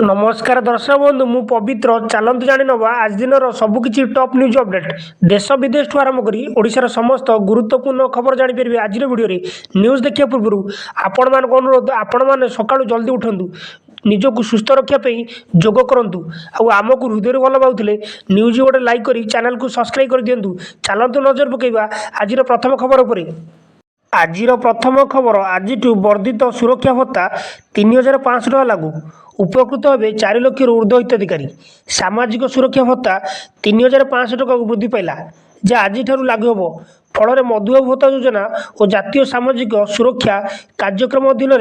नमस्कार दर्शक बंधु मु पवित्र चलतु जाणी नवा आज दिन सबकि टॉप न्यूज अपडेट देश विदेश ठूँ आरंभ कर ओडिशार समस्त गुरुत्वपूर्ण खबर जापर आज भिडियो न्यूज देखा पूर्व आपण मान अनुरोध आपण मैंने सका जल्दी उठू निजक सुस्थ रखापी जोग करूँ आमको हृदय भल पाते न्यूज गोटे लाइक कर चैनल को सब्सक्राइब कर दिंतु चलतु नजर पकईवा आज प्रथम खबर पर आज प्रथम खबर आज वर्धित सुरक्षा भत्ता 3,500 टका लागू उपकृत हे 4 लाख ऊर्ध्व हिताधिकारी सामाजिक सुरक्षा भत्ता 3,500 टका वृद्धि पाइला जहाँ आज लागू हे फल मधुबाबू भत्ता योजना और जातीय सामाजिक सुरक्षा कार्यक्रम अधीन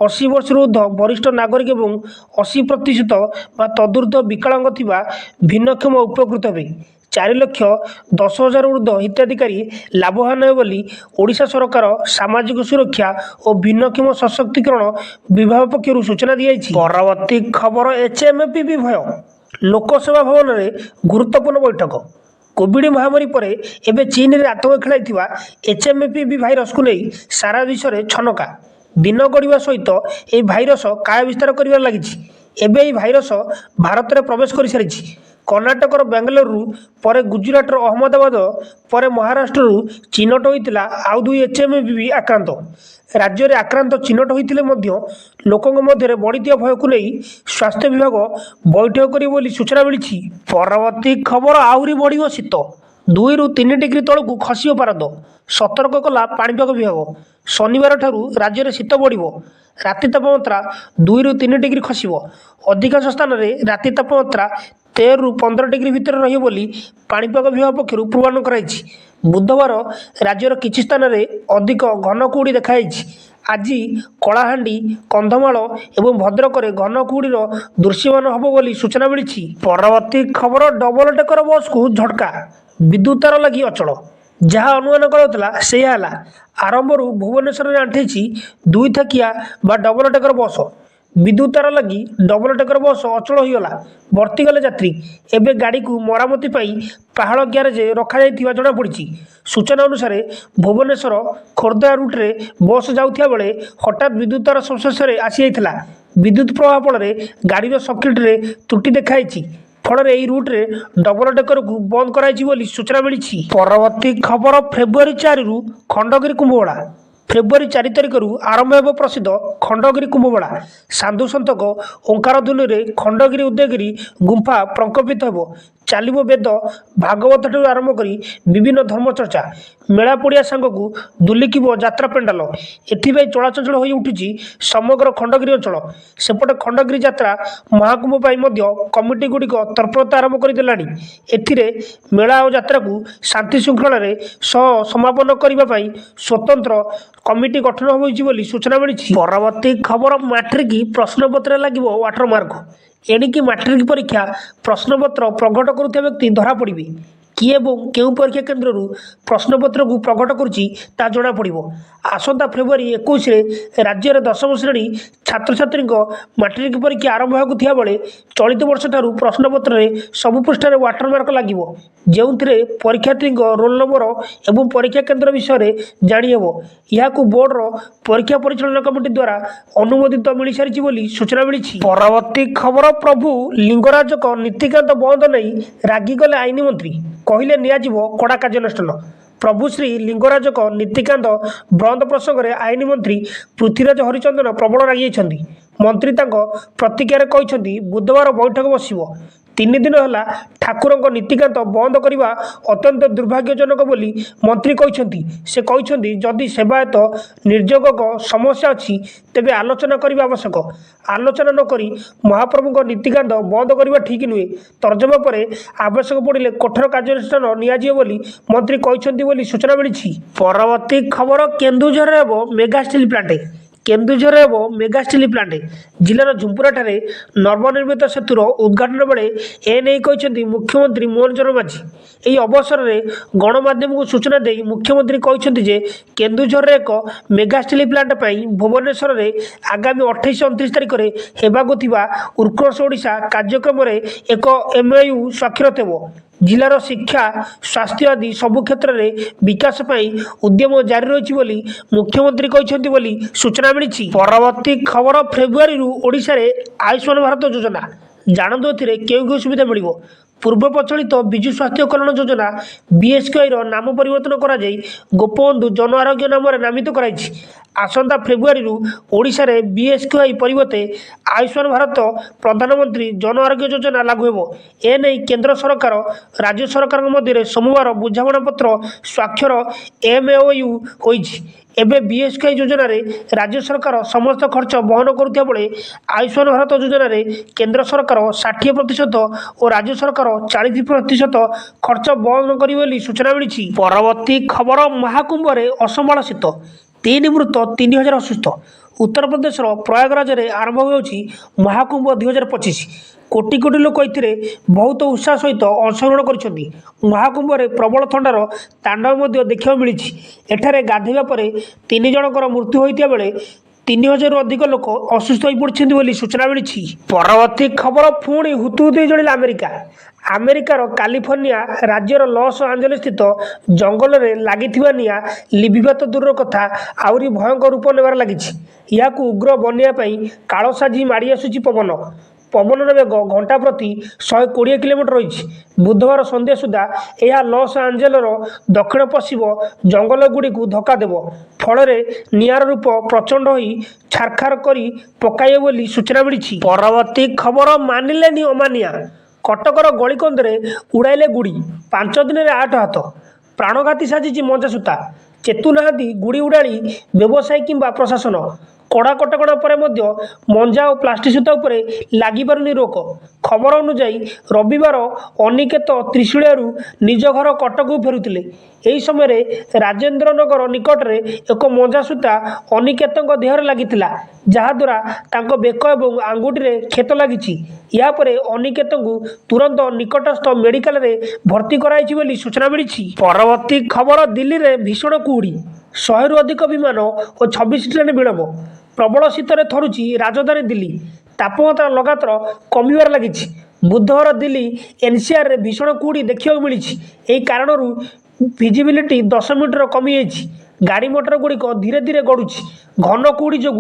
80 वर्ष ऊर्ध्व वरिष्ठ नागरिक और 80% तदूर्ध्व विकलांग थिबा भिन्नक्षम उपकृत हे 4,10,000 ऊर्ध्व हिताधिकारी लाभवान हे बोली ओडिशा सरकार सामाजिक सुरक्षा और भिन्नक्षम सशक्तिकरण विभाग पक्षर सूचना दी। परवर्ती खबर एचएमपी भय लोकसभा भवन में गुरुत्वपूर्ण बैठक कोविड महामारी पर एवं चीन में आतंक खेलाई एचएमपी भाइरस को नहीं सारा विश्व में छनका दिन गढ़ा सहित यह भाइरस काय विस्तार कर लगी एवं भाइरस भारत में प्रवेश कर सारी कर्णाटकर बेंगलुरु पर गुजरात अहमदाबाद पर महाराष्ट्र चिन्हट होता आउ 2 एचएमपी आक्रांत राज्य में आक्रांत चिन्हट होते लोकों मध्य बढ़ी भय को नहीं स्वास्थ्य विभाग बैठक कर सूचना मिली। परवर्ती खबर आहरी बढ़ शीत 2 ରୁ 3 डिग्री तलू खसी पारद सतर्क कला पाणीपाग विभाग शनिवार ठारू राज्य में शीत बढ़ राति तापमात्रा 2 ରୁ 3 डिग्री खसब अधिकांश स्थान में राति तापमात्रा 13 ରୁ 15 डिग्री भितर रही पाणीपाग विभाग पक्षर पूर्वानुमान कराई। बुधवार राज्यर किछि स्थान में अधिक घन कुहुड़ी देखाई आज कलाहांडी कंधमाल एवं भद्रक घन कुहुड़ीर दृश्यमान हम बोली सूचना मिली। परवर्ती खबर डबल डेकर बस को झटका विद्युत तार लगी अचल जहाँ अनुमान करा आरंभ भुवनेश्वर में आंठी 2 थाकिया डबल डेकर बस विद्युत तार लगी डबल डेकर बस अचल होगला भर्ती गले यात्री एवं गाड़ी को मरामती पहाड़ ग्यारेज रखा जमापड़ी। सूचना अनुसार भुवनेश्वर खोर्धा रूट्रे बस जाऊा बेले हठात विद्युत तार संस्पर्श में आसी जाता विद्युत प्रवाह फल गाड़ी सर्किट्रे त्रुटि देखाई फल यही रूट्रे डबल डेकर को बंद कर सूचना मिली। परवर्ती खबर फेब्रुआरी 4 रु खंडगिरी कुंभमेला फेब्रुआरी 4 तारिख आरंभ हो प्रसिद्ध खंडगिरी कुंभमेला साधु सतक ओंकार ध्वनि में खंडगिरी उदयगिरी गुंफा प्रकम्पित हो चलो वेद भागवत ठार आरंभ कर विभिन्न धर्मचर्चा मेला पड़िया सांगक दुलिकिब यात्रा पेंडाल एथि चलाचल हो उठी समग्र खंडगिरी अंचल सेपटे खंडगिरी यात्रा महाकुंभ कमिटी गुड़िक तत्परता आरंभ करदे मेला और यात्रा को शांति श्रृंखला सह समापन करने स्वतंत्र कमिटी गठन हो सूचना मिली। परवर्ती खबर मैट्रिक प्रश्नपत्र लगे वाटरमार्क एणिकी मैट्रिक परीक्षा प्रश्नपत्र प्रकट करुवा व्यक्ति धरा पड़े किए और क्यों परीक्षा केन्द्र प्रश्नपत्र को प्रकट करुच्चा जमापड़ आसंता फेब्रुआरी 21 राज्य में 10वीं श्रेणी छात्र छात्री मैट्रिक परीक्षा आरंभ होगा बेले चलित वर्ष ठार प्रश्नपत्र में सबु पृष्ठ वाटरमार्क लगे जो परीक्षार्थी रोल नंबर और परीक्षा केन्द्र विषय जाणीहेब यह बोर्डर परीक्षा परिचालन कमिटी द्वारा अनुमोदित मिल सारी सूचना मिली। परवर्ती खबर प्रभु लिंगराज नीतिकांत बंद नहीं रागिगले आईन मंत्री कहले नियाजिबो कड़ा कार्यानुष्ठान प्रभु श्री लिंगराज नीतिकांत बंद प्रसंग में आईन मंत्री पृथ्वीराज हरिचंदन प्रबल रागी मंत्री प्रतिक्रिया कहते बुधवार बैठक बसिबो 3 दिन है ठाकुर नीतिकांत बंद करने अत्यंत दुर्भाग्यजनक बोली मंत्री कहते से कहते जदि सेवायत निर्जोग समस्या अच्छी तेबे आलोचना करने आवश्यक आलोचना नक महाप्रभु नीतिकांत बंद करने ठीक नुहे तर्जमा पर आवश्यक पड़े कठोर कार्यानुष्ठान नियाजिबो मंत्री कहते सूचना मिली। परवर्ती खबर Kendujhar mega steel plant Kendujhar mega steel plant जिलार झुंपुराठारे नवनिर्मित सेतुर उद्घाटन बेले एने कहते मुख्यमंत्री मोहन चरण माझी यही अवसर में गणमाध्यम को सूचना दे मुख्यमंत्री कहते केन्दुझर एक मेगा स्टील प्लांट भुवनेश्वर में आगामी 28-29 तारिख में होगा उत्कर्ष ओडिशा कार्यक्रम एक MOU स्वाक्षरित हो जिलार शिक्षा स्वास्थ्य आदि सबु क्षेत्र में विकास उद्यम जारी रही मुख्यमंत्री कहते बोली सूचना मिली। परवर्ती खबर फेब्रुआरी ओडिशा रे आयुष्मान भारत योजना जानतु क्यों सुविधा मिल पूर्व प्रचलित विजु स्वास्थ्य कल्याण योजना बीएसकेआई नाम परिवर्तन कर गोपबंधु जन आरोग्य नाम नामित कराई। आसंता फेब्रुआरी ओडिशा रे बीएसकेआई परिवर्ते आयुष्मान भारत प्रधानमंत्री जन आरोग्य योजना लागू हो। एने केंद्र सरकार राज्य सरकार मध्य सोमवार बुझामणा पत्र स्वाक्षर एमओयू होईछि। एबे बीएसकेआई योजना रे राज्य सरकार समस्त खर्च बहन करुवा बेले आयुष्मान भारत योजना रे केंद्र सरकार 60% और राज्य सरकार 40% खर्च बहन करी सूचना मिली। परवर्ती खबर महाकुंभ रे असंभाल शीत 3 मृत 3000 असुस्थ। उत्तर प्रदेश प्रयागराज रे आरंभ होउछि महाकुंभ 2025। कोटी कोटी लोक ए बहुत उत्साह सहित अंशग्रहण कर महाकुंभ रे प्रबल थंडार तांडव देखा मिली। एठारे गाधेवा परे 3 जनकर मृत्यु होता बेले 3000 अधिक लोक असुस्थ हो पड़ते सूचना मिली। परवर्ती खबर पुणी हुतुहुतु जलिला अमेरिका। अमेरिकार कालिफर्निया राज्यर लॉस एंजेलिस स्थित जंगल में लगी निआ लिभिबात दूर कथा आहरी भयंकर रूप नेबार लगी। या उग्र बनिया काल साजी माड़ी आसुची पवन पवनर बेग घंटा प्रति 120 किलोमीटर रही। बुधवार संध्या सुधा यह लॉस एंजेलर दक्षिण पश्चिम जंगल गुड़ी को धक्का देव फल निआर रूप प्रचंड हो छारखार कर पकाइब बोली सूचना मिली। परवर्ती खबर मानिलेनी अमानिया कटकर गलिकंदे उड़ाइले गुड़ी 5 दिन में 8 हाथ प्राणघाती साजिश मजासूता चेतुना गुड़ी उड़ाड़ी व्यवसायी किंबा प्रशासन कड़ा कटकणा पर मंजा और प्लास्टिक सूता उपरे लगी पारुनी रोक। खबर अनुजाई रविवार अनिकेत त्रिशूलियारू निज घर कटक फेरुथिले। एही समय राजेंद्र नगर निकटरे एक मंजा सूता अनिकेत देहरे लागिथिला जहाद्वारा तांको बेक और आंगुठी रे क्षत लागिछि। या परे अनिकेत तुरंत निकटस्थ मेडिकल रे भर्ती कराइछि बोली सूचना मिली। परवर्ती खबर दिल्ली रे भीषण कुहुड़ी 100 रु अधिक विमान और 26 ट्रेन विलंब। प्रबल शीतर थरुची राजधानी दिल्ली तापमात्रा लगातार कमिबार लगी। बुधवार दिल्ली एनसीआर रे भीषण कुहुड़ी देखा मिली। यही कारण विजिबिलिटी 10 मीटर कमी जाइए। गाड़ी मोटर गुड़िक धीरे धीरे गड़ुची। घन कुहुड़ी जो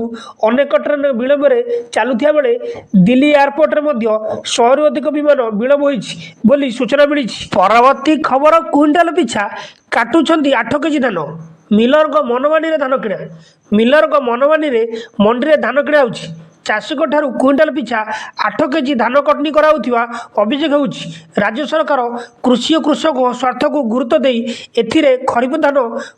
अनेक ट्रेन विलंब चलुवा बेले दिल्ली एयरपोर्ट रे 100 रु अधिक विमान विलंब होली सूचना मिली। परवर्ती खबर क्विंटाल पिछा काटुछंती 8 केजी धान मिलर मनमानी रे धान किणा। मिलर मनमानी रे मंडी रे धान किणा होउछि। चाषी ठारू क्विंटाल पिछा 8 केजी धान कटनी कराउथिबा अभियोग होउछि। राज्य सरकार कृषि और कृषक स्वार्थ को गुरुत्व देई एथिरे खरीफ धान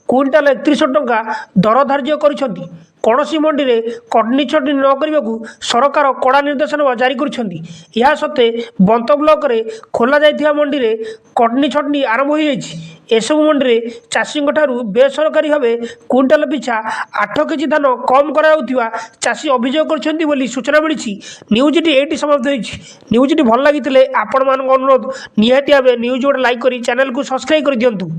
क्विंटाल 3100 टंका दर धार्य करिसेंती। कौनसी मंडी रे कटनी छटनी न करने को सरकार कड़ा निर्देशन जारी करिसेंती। यह सत्ते बंत ब्लॉक रे खोला जाइथिबा मंडी रे कटनी छटनी आरंभ हो जाइछि। एसबू मंडी रे चाषी ठारू बेसरकारी भाव क्विंटाल पिछा 8 केजी धान कम कराउथिबा चाषी अभियोग करछंती बोली सूचना मिली। न्यूजटी एटी समाप्त होइछि। न्यूजटी भल लागितिले आपण मानक अनुरोध निहाती भावे न्यूज गोटे लाइक करी चैनल को सब्सक्राइब कर दियंतु।